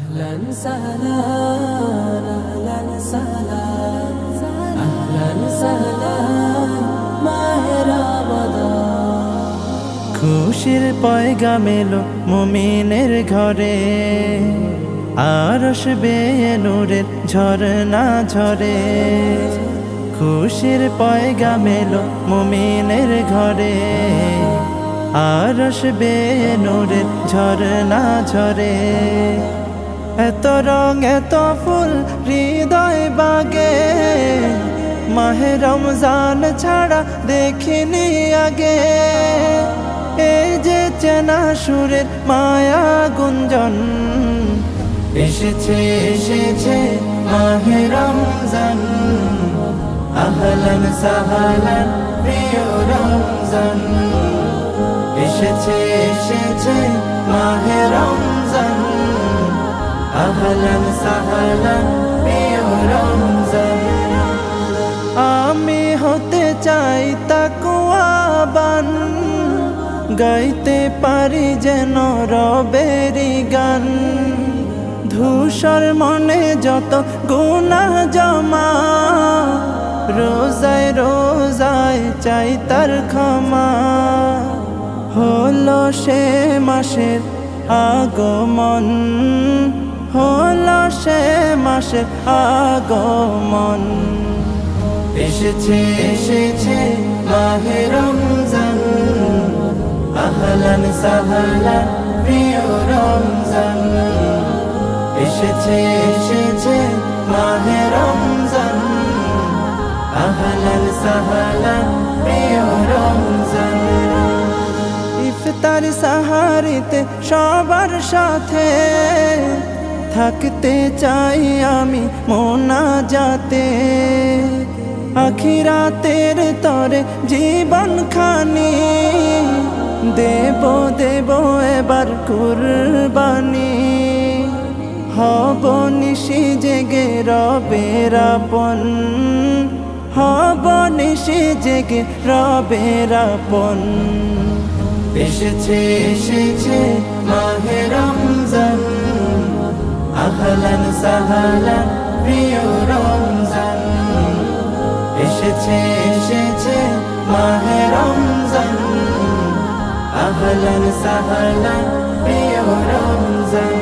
أهلا سهلا أهلا سهلا أهلا سهلا মাহ রমাদান। খুশির পয়গাম এলো মুমিনের ঘরে, আরশ বেয়ে নূরের ঝরনা ঝরে। খুশির পয়গাম এলো মুমিনের ঘরে, আরশ বেয়ে নূরের ঝরনা ঝরে। এত রং এত ফুল হৃদয় বাগে, মাহে রমজান ছাড়া দেখিনি আগে। এই যে চেনা সুরের মায়া গুঞ্জন, এসেছে এসেছে মাহে রমজান। আহলান সাহলান প্রিয় রমজান, এসেছে এসেছে মাহে রমজান। আহলান সাহলান প্রিয় রমজান। আমি হতে চাই তাকওয়াবান, গাইতে পারি যেন রবেরি গান। ধূসর মনে যত গুনাহ জমা, রোজায় রোজায় চাই তার ক্ষমা। হলো সে মাসের আগমন, হলো সে মাসের আগমন। এসেছে এসেছে মাহে রমজান। আহলান সাহলান প্রিয় রমজান, এসেছে এসেছে মাহে রমজান। আহলান সাহলান প্রিয় রমজান। ইফতার সাহারিতে সবার সাথে থাকতে চাই আমি মোনাজাতে। আখিরাতের তরে জীবন খানি, দেব দেব এবার কুরবানি। হব নিশি জেগে রবের আপন, হব নিশি জেগে রবের আপন। এসেছে এসেছে মাহে রমজান। আহলান সাহলান প্রিয় রমজান, এসেছে এসেছে মাহে রমজান। আহলান সাহলান প্রিয় রমজান।